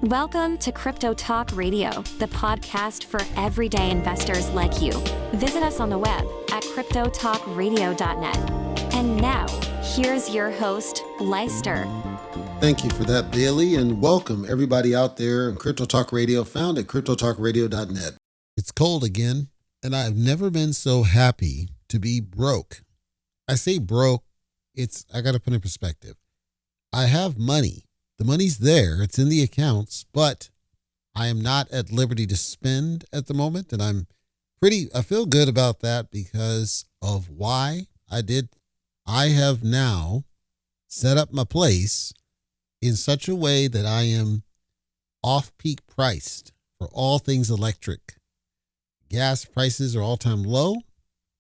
Welcome to Crypto Talk Radio, the podcast for everyday investors like you. Visit us on the web at cryptotalkradio.net. And now, here's your host, Leister. Thank you for that, Bailey, and welcome everybody out there in Crypto Talk Radio, found at cryptotalkradio.net. It's cold again, and I've never been so happy to be broke. I say broke, I got to put in perspective. I have money. The money's there. It's in the accounts, but I am not at liberty to spend at the moment. And I feel good about that because of why I have now set up my place in such a way that I am off-peak priced for all things electric. Gas prices are all-time low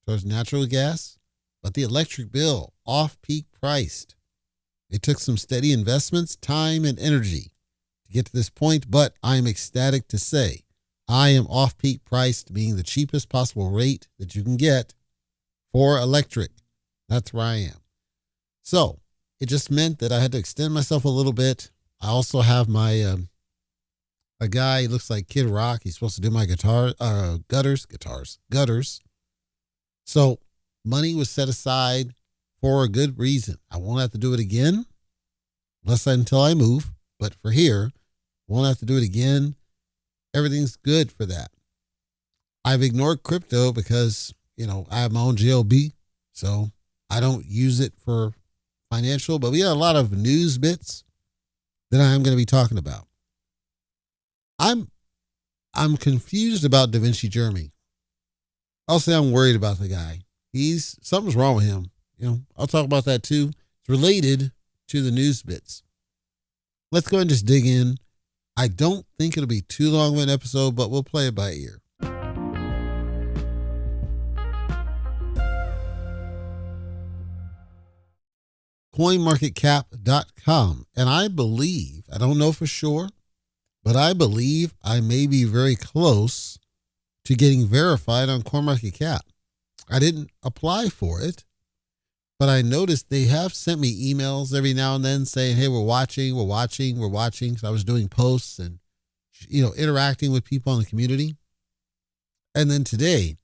towards natural gas, but the electric bill off-peak priced. It took some steady investments, time, and energy to get to this point, but I am ecstatic to say I am off-peak priced, being the cheapest possible rate that you can get for electric. That's where I am. So it just meant that I had to extend myself a little bit. I also have my a guy, he looks like Kid Rock. He's supposed to do my gutters. So money was set aside for a good reason. I won't have to do it again until I move. But for here, won't have to do it again. Everything's good for that. I've ignored crypto because, I have my own JOB. So I don't use it for financial, but we got a lot of news bits that I'm going to be talking about. I'm confused about Da Vinci Jeremy. I'll say I'm worried about the guy. Something's wrong with him. I'll talk about that too. It's related to the news bits. Let's go and just dig in. I don't think it'll be too long of an episode, but we'll play it by ear. CoinMarketCap.com. And I don't know for sure, but I believe I may be very close to getting verified on CoinMarketCap. I didn't apply for it, but I noticed they have sent me emails every now and then saying, hey, we're watching. So I was doing posts and, interacting with people in the community. And then today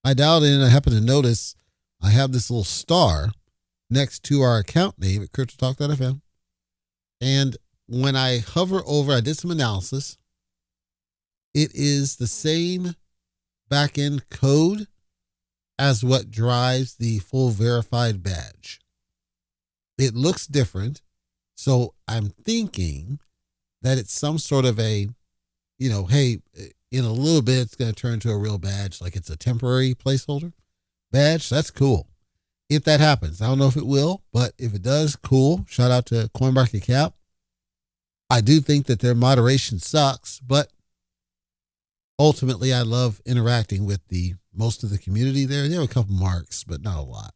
I dialed in and I happened to notice I have this little star next to our account name at cryptotalk.fm. And when I hover over, I did some analysis. It is the same backend code as what drives the full verified badge. It looks different. So I'm thinking that it's some sort of a, hey, in a little bit, it's going to turn into a real badge, like it's a temporary placeholder badge. That's cool. If that happens, I don't know if it will, but if it does, cool. Shout out to CoinMarketCap. I do think that their moderation sucks, but ultimately I love interacting with most of the community there. There are a couple marks, but not a lot.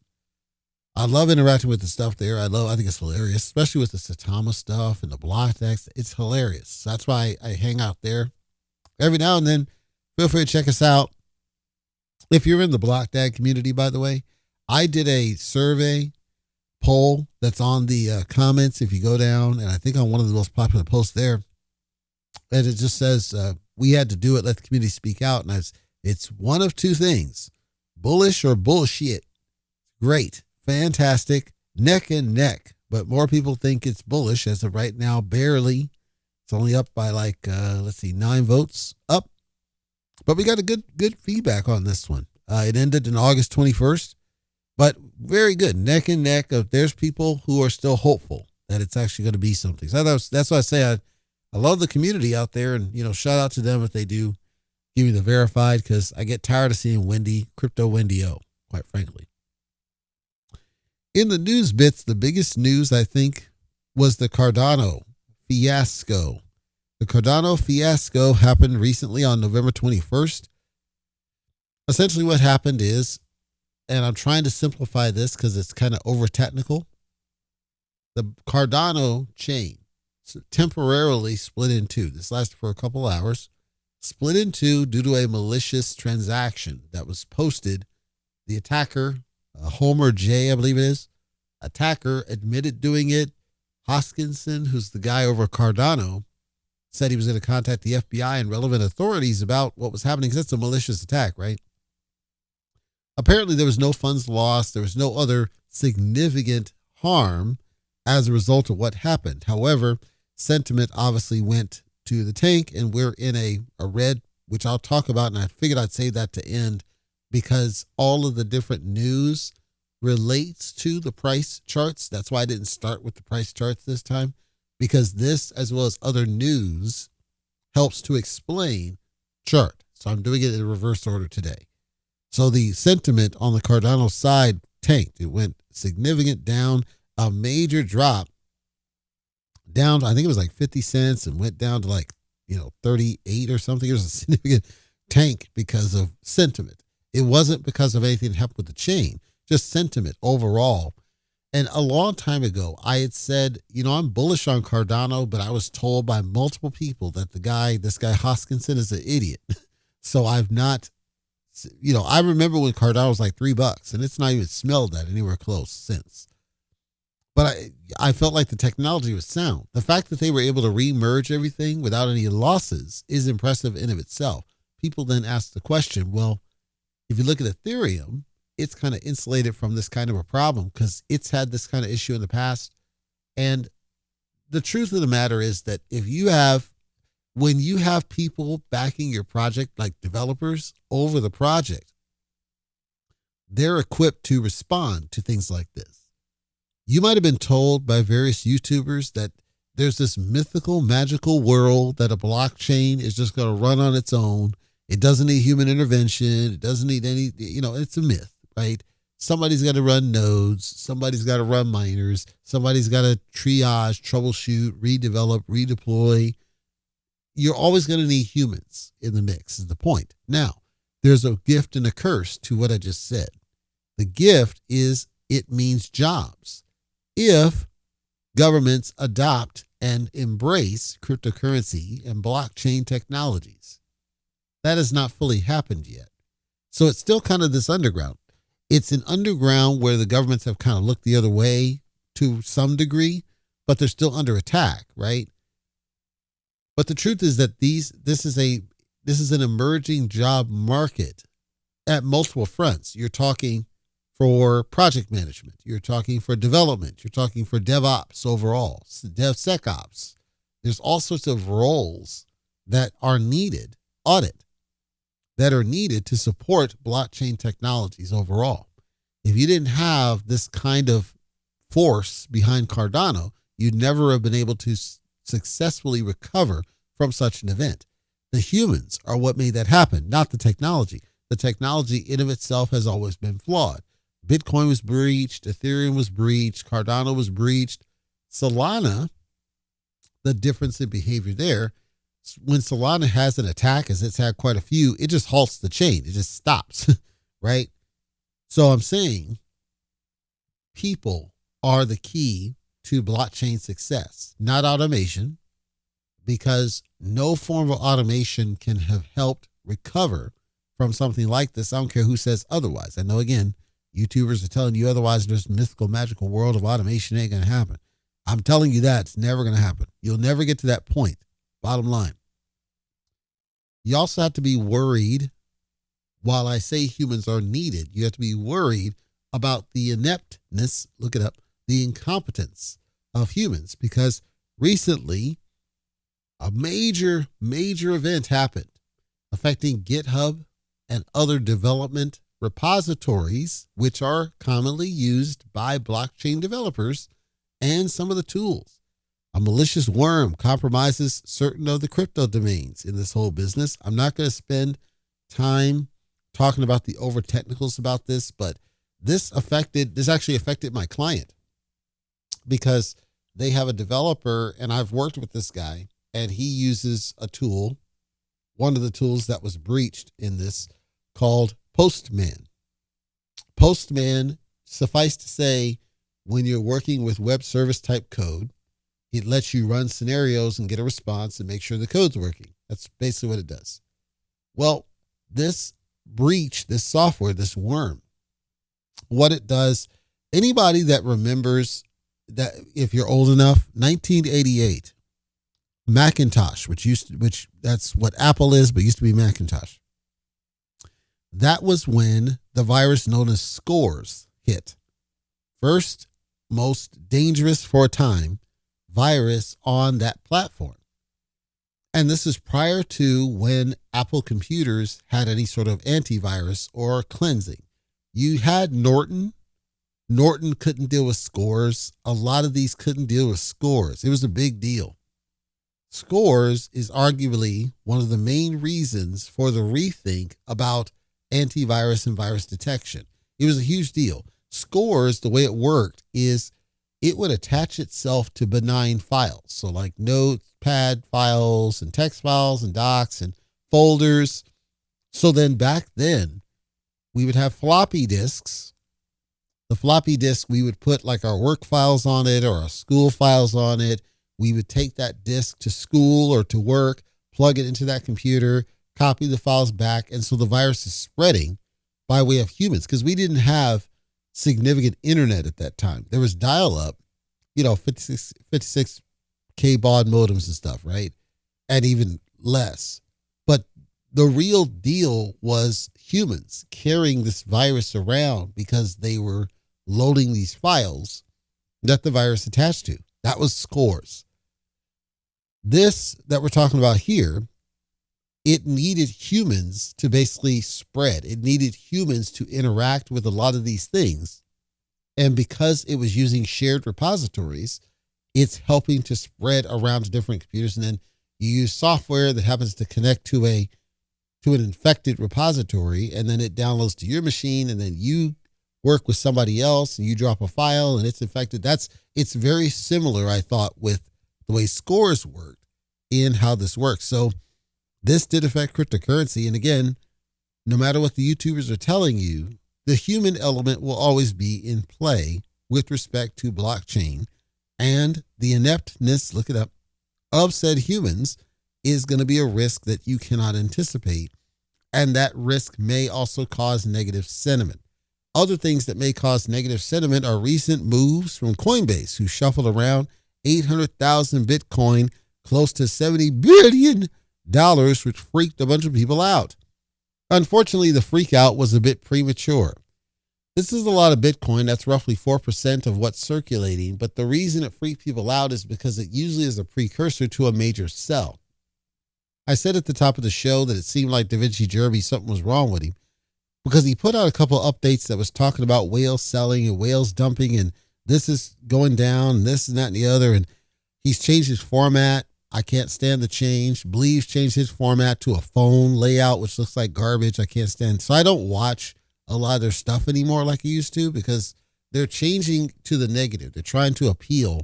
I love interacting with the stuff there. I think it's hilarious, especially with the Satama stuff and the block decks. It's hilarious. That's why I hang out there every now and then. Feel free to check us out. If you're in the block dad community, by the way, I did a survey poll that's on the comments. If you go down, and I think on one of the most popular posts there, and it just says, we had to do it. Let the community speak out. And it's one of two things, bullish or bullshit. Great. Fantastic. Neck and neck. But more people think it's bullish as of right now. Barely. It's only up by 9 votes up. But we got a good feedback on this one. It ended in August 21st, but very good. Neck and neck. There's people who are still hopeful that it's actually going to be something. So that's why I say I love the community out there, and, shout out to them if they do give me the verified, because I get tired of seeing crypto Wendy-O, quite frankly. In the news bits, the biggest news, I think, was the Cardano fiasco. The Cardano fiasco happened recently on November 21st. Essentially what happened is, and I'm trying to simplify this because it's kind of over technical, the Cardano chain temporarily split in two. This lasted for a couple hours. Split in two due to a malicious transaction that was posted. The attacker, Homer J, I believe it is, attacker admitted doing it. Hoskinson, who's the guy over Cardano, said he was going to contact the FBI and relevant authorities about what was happening, because it's a malicious attack, right? Apparently, there was no funds lost. There was no other significant harm as a result of what happened. However, sentiment obviously went to the tank, and we're in a red, which I'll talk about, and I figured I'd say that to end because all of the different news relates to the price charts. That's why I didn't start with the price charts this time, because this, as well as other news, helps to explain chart. So I'm doing it in reverse order today. So the sentiment on the Cardano side tanked. It went significant down, a major drop down. I think it was like 50 cents and went down to like, 38 or something. It was a significant tank because of sentiment. It wasn't because of anything that happened with the chain, just sentiment overall. And a long time ago, I had said, I'm bullish on Cardano, but I was told by multiple people that this guy Hoskinson is an idiot. So I've not, I remember when Cardano was like $3 and it's not even smelled that anywhere close since. But I felt like the technology was sound. The fact that they were able to re-merge everything without any losses is impressive in of itself. People then ask the question, well, if you look at Ethereum, it's kind of insulated from this kind of a problem because it's had this kind of issue in the past. And the truth of the matter is that when you have people backing your project, like developers over the project, they're equipped to respond to things like this. You might have been told by various YouTubers that there's this mythical, magical world that a blockchain is just going to run on its own. It doesn't need human intervention. It doesn't need any, it's a myth, right? Somebody's got to run nodes. Somebody's got to run miners. Somebody's got to triage, troubleshoot, redevelop, redeploy. You're always going to need humans in the mix is the point. Now, there's a gift and a curse to what I just said. The gift is it means jobs. If governments adopt and embrace cryptocurrency and blockchain technologies, that has not fully happened yet. So it's still kind of this underground. It's an underground where the governments have kind of looked the other way to some degree, but they're still under attack, right? But the truth is that this is an emerging job market at multiple fronts. You're talking for project management. You're talking for development. You're talking for DevOps overall, DevSecOps. There's all sorts of roles that are needed, that are needed to support blockchain technologies overall. If you didn't have this kind of force behind Cardano, you'd never have been able to successfully recover from such an event. The humans are what made that happen, not the technology. The technology in of itself has always been flawed. Bitcoin was breached, Ethereum was breached, Cardano was breached. Solana, the difference in behavior there, when Solana has an attack, as it's had quite a few, it just halts the chain. It just stops, right? So I'm saying people are the key to blockchain success, not automation, because no form of automation can have helped recover from something like this. I don't care who says otherwise. I know, again, YouTubers are telling you otherwise. This mythical, magical world of automation ain't going to happen. I'm telling you that it's never going to happen. You'll never get to that point. Bottom line. You also have to be worried. While I say humans are needed, you have to be worried about the ineptness, look it up, the incompetence of humans, because recently a major event happened affecting GitHub and other development repositories, which are commonly used by blockchain developers and some of the tools. A malicious worm compromises certain of the crypto domains in this whole business. I'm not going to spend time talking about the over technicals about this, but this actually affected my client because they have a developer, and I've worked with this guy, and he uses a tool, one of the tools that was breached in this, called Postman. Postman, suffice to say, when you're working with web service type code, it lets you run scenarios and get a response and make sure the code's working. That's basically what it does. Well, this breach, this software, this worm, what it does, anybody that remembers that, if you're old enough, 1988, Macintosh, which that's what Apple is, but used to be Macintosh. That was when the virus known as Scores hit. First, most dangerous for a time virus on that platform. And this is prior to when Apple computers had any sort of antivirus or cleansing. You had Norton. Norton couldn't deal with Scores. A lot of these couldn't deal with Scores. It was a big deal. Scores is arguably one of the main reasons for the rethink about antivirus and virus detection. It was a huge deal. Scores, the way it worked is it would attach itself to benign files. So like notepad files and text files and docs and folders. So then back then we would have floppy disks. The floppy disk, we would put like our work files on it or our school files on it. We would take that disk to school or to work, plug it into that computer, copy the files back. And so the virus is spreading by way of humans because we didn't have significant internet at that time. There was dial-up, 56K baud modems and stuff, right? And even less. But the real deal was humans carrying this virus around because they were loading these files that the virus attached to. That was Scores. This that we're talking about here, it needed humans to basically spread. It needed humans to interact with a lot of these things. And because it was using shared repositories, it's helping to spread around to different computers. And then you use software that happens to connect to an infected repository, and then it downloads to your machine, and then you work with somebody else and you drop a file and it's infected. It's very similar, I thought, with the way Scores worked in how this works. So this did affect cryptocurrency. And again, no matter what the YouTubers are telling you, the human element will always be in play with respect to blockchain, and the ineptness, look it up, of said humans is going to be a risk that you cannot anticipate. And that risk may also cause negative sentiment. Other things that may cause negative sentiment are recent moves from Coinbase, who shuffled around 800,000 Bitcoin, close to $70 billion, which freaked a bunch of people out. Unfortunately, the freak out was a bit premature. This is a lot of Bitcoin. That's roughly 4% of what's circulating. But the reason it freaked people out is because it usually is a precursor to a major sell. I said at the top of the show that it seemed like Da Vinci Jeremy, something was wrong with him, because he put out a couple of updates that was talking about whales selling and whales dumping, and this is going down, and this and that and the other. And he's changed his format. I can't stand the change. Believe's changed his format to a phone layout, which looks like garbage. I can't stand. So I don't watch a lot of their stuff anymore like I used to, because they're changing to the negative. They're trying to appeal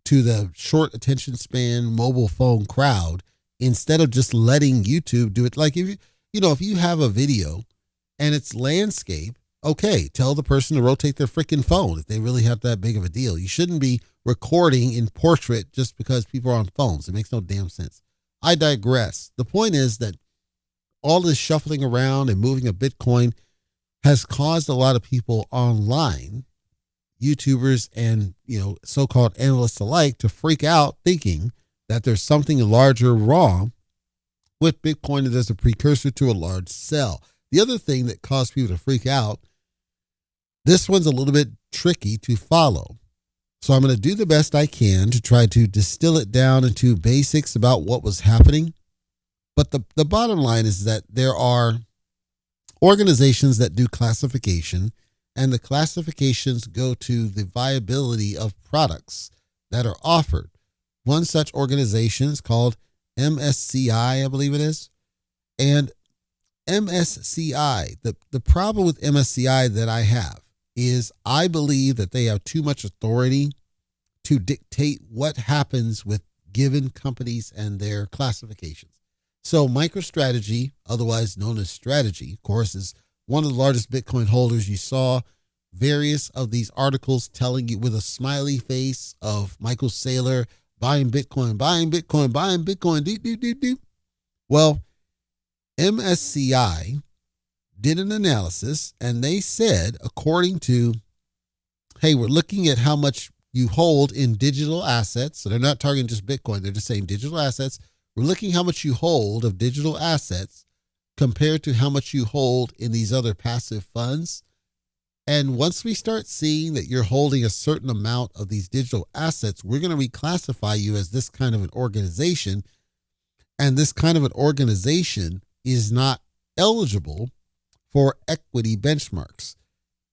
to the short attention span mobile phone crowd instead of just letting YouTube do it. Like if you have a video and it's landscape, okay, tell the person to rotate their freaking phone if they really have that big of a deal. You shouldn't be recording in portrait just because people are on phones. It makes no damn sense. I digress. The point is that all this shuffling around and moving of Bitcoin has caused a lot of people online, YouTubers and, so-called analysts alike, to freak out thinking that there's something larger wrong with Bitcoin, and there's a precursor to a large sell. The other thing that caused people to freak out, this one's a little bit tricky to follow. So I'm going to do the best I can to try to distill it down into basics about what was happening. But the bottom line is that there are organizations that do classification, and the classifications go to the viability of products that are offered. One such organization is called MSCI, I believe it is. And MSCI, the problem with MSCI that I have is I believe that they have too much authority to dictate what happens with given companies and their classifications. So MicroStrategy, otherwise known as Strategy, of course, is one of the largest Bitcoin holders. You saw various of these articles telling you with a smiley face of Michael Saylor buying Bitcoin, buying Bitcoin, buying Bitcoin, do. Well, MSCI did an analysis, and they said, according to, hey, we're looking at how much you hold in digital assets. So they're not targeting just Bitcoin. They're just saying digital assets. We're looking how much you hold of digital assets compared to how much you hold in these other passive funds. And once we start seeing that you're holding a certain amount of these digital assets, we're going to reclassify you as this kind of an organization. And this kind of an organization is not eligible for equity benchmarks.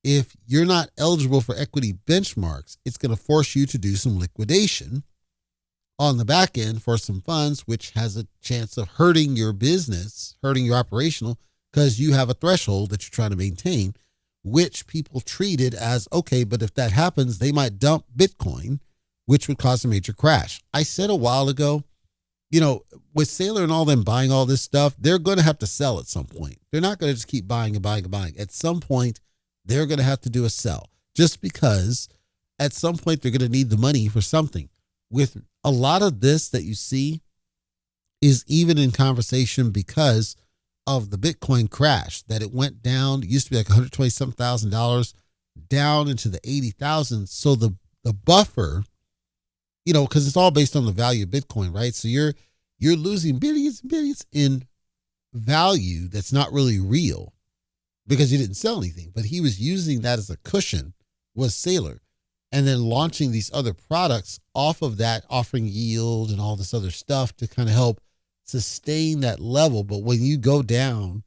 If you're not eligible for equity benchmarks, it's going to force you to do some liquidation on the back end for some funds, which has a chance of hurting your business, hurting your operational, because you have a threshold that you're trying to maintain, which people treated as, okay, but if that happens, they might dump Bitcoin, which would cause a major crash. I said a while ago, with Saylor and all them buying all this stuff, they're going to have to sell at some point. They're not going to just keep buying and buying and buying. At some point, they're going to have to do a sell, just because at some point they're going to need the money for something. With a lot of this that you see is even in conversation because of the Bitcoin crash, that it went down. It used to be like $120,000 down into the 80,000. So the buffer, because it's all based on the value of Bitcoin, right? So you're losing billions and billions in value that's not really real because you didn't sell anything. But he was using that as a cushion, was Saylor, and then launching these other products off of that, offering yield and all this other stuff to kind of help sustain that level. But when you go down,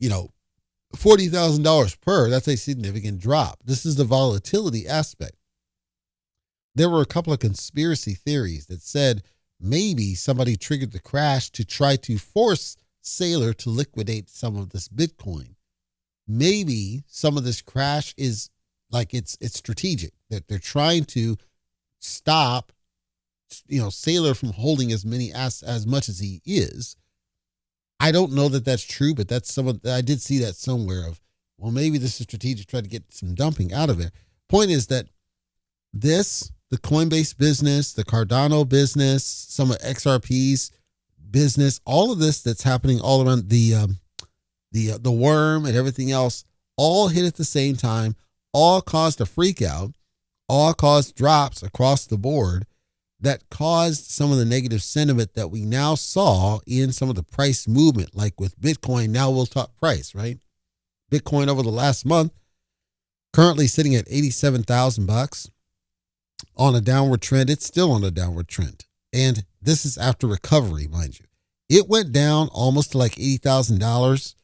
$40,000 per, that's a significant drop. This is the volatility aspect. There were a couple of conspiracy theories that said maybe somebody triggered the crash to try to force Saylor to liquidate some of this Bitcoin. Maybe some of this crash is like it's strategic, that they're trying to stop, Saylor from holding as much as he is. I don't know that that's true, but that's I did see that somewhere of, well, maybe this is strategic, try to get some dumping out of it. Point is that the Coinbase business, the Cardano business, some of XRP's business, all of this that's happening all around the worm and everything else, all hit at the same time, all caused a freak out, all caused drops across the board that caused some of the negative sentiment that we now saw in some of the price movement, like with Bitcoin. Now we'll talk price, right? Bitcoin over the last month, currently sitting at $87,000 on a downward trend. It's still on a downward trend. And this is after recovery, mind you. It went down almost to like $80,000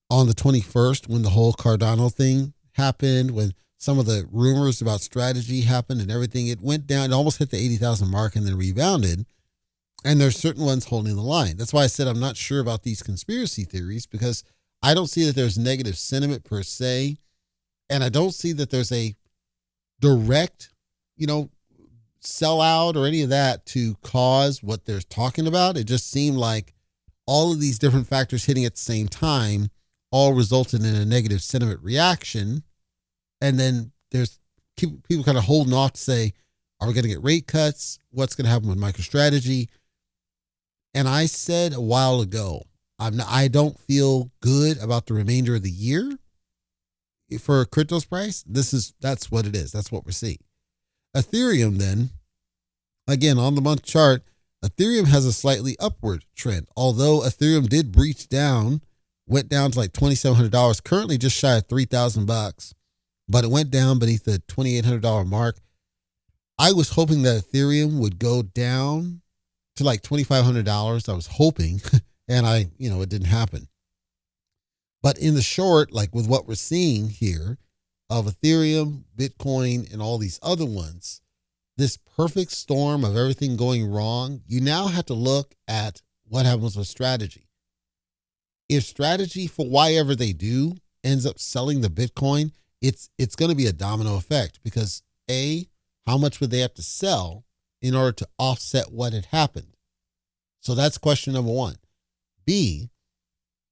on the 21st when the whole Cardano thing happened, when some of the rumors about strategy happened and everything. It went down, it almost hit the 80,000 mark and then rebounded. And there's certain ones holding the line. That's why I said I'm not sure about these conspiracy theories, because I don't see that there's negative sentiment per se. And I don't see that there's a direct, sellout or any of that to cause what they're talking about. It just seemed like all of these different factors hitting at the same time all resulted in a negative sentiment reaction. And then there's people kind of holding off to say, are we going to get rate cuts? What's going to happen with MicroStrategy? And I said a while ago, I don't feel good about the remainder of the year for crypto's price. That's what it is. That's what we're seeing. Ethereum then, again, on the month chart, Ethereum has a slightly upward trend. Although Ethereum did breach down, went down to like $2,700, currently just shy of $3,000, but it went down beneath the $2,800 mark. I was hoping that Ethereum would go down to like $2,500. I was hoping, and it didn't happen. But in the short, like with what we're seeing here of Ethereum, Bitcoin, and all these other ones, this perfect storm of everything going wrong, you now have to look at what happens with strategy. If strategy, for whatever they do, ends up selling the Bitcoin, it's going to be a domino effect, because A, how much would they have to sell in order to offset what had happened? So that's question number one. B,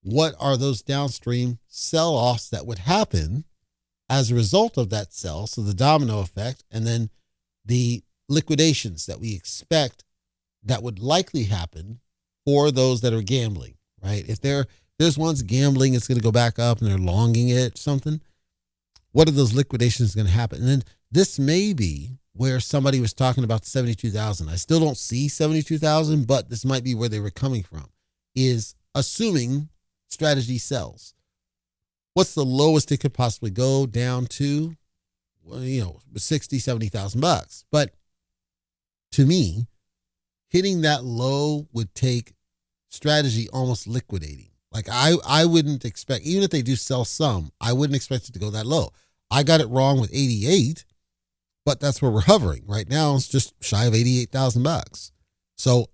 what are those downstream sell-offs that would happen as a result of that sell? So the domino effect, and then the liquidations that we expect that would likely happen for those that are gambling, right? If there's one's gambling, it's going to go back up and they're longing it, something. What are those liquidations going to happen? And then this may be where somebody was talking about 72,000. I still don't see 72,000, but this might be where they were coming from, is assuming strategy sells. What's the lowest it could possibly go down to? Well, 60, 70,000 bucks. But to me, hitting that low would take strategy almost liquidating. Like I wouldn't expect, even if they do sell some, I wouldn't expect it to go that low. I got it wrong with 88, but that's where we're hovering right now. It's just shy of 88,000 bucks. So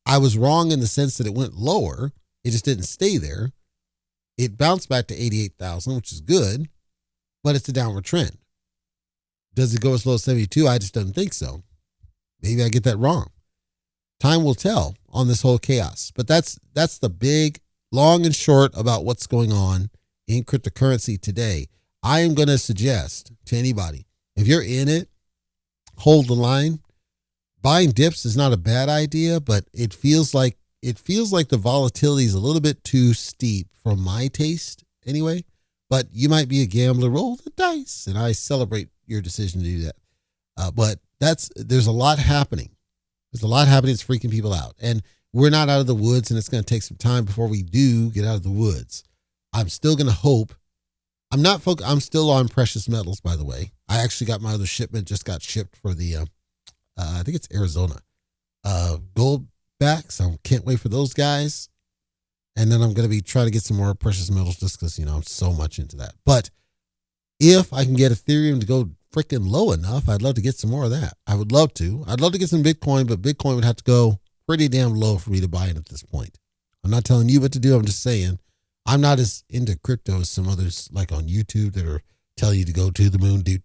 I was wrong in the sense that it went lower. It just didn't stay there. It bounced back to 88,000, which is good, but it's a downward trend. Does it go as low as 72? I just don't think so. Maybe I get that wrong. Time will tell on this whole chaos. But that's the big, long and short about what's going on in cryptocurrency today. I am going to suggest to anybody, if you're in it, hold the line. Buying dips is not a bad idea, but it feels like the volatility is a little bit too steep for my taste anyway. But you might be a gambler. Roll the dice, and I celebrate your decision to do that. But there's a lot happening. There's a lot happening that's freaking people out. And we're not out of the woods, and it's going to take some time before we do get out of the woods. I'm still going to hope. I'm still on precious metals, by the way. I actually got my other shipment, just got shipped for the, I think it's Arizona, gold backs. I can't wait for those guys. And then I'm going to be trying to get some more precious metals just because, I'm so much into that. But if I can get Ethereum to go freaking low enough, I'd love to get some more of that. I would love to. I'd love to get some Bitcoin, but Bitcoin would have to go pretty damn low for me to buy it at this point. I'm not telling you what to do. I'm just saying I'm not as into crypto as some others like on YouTube that are telling you to go to the moon, do.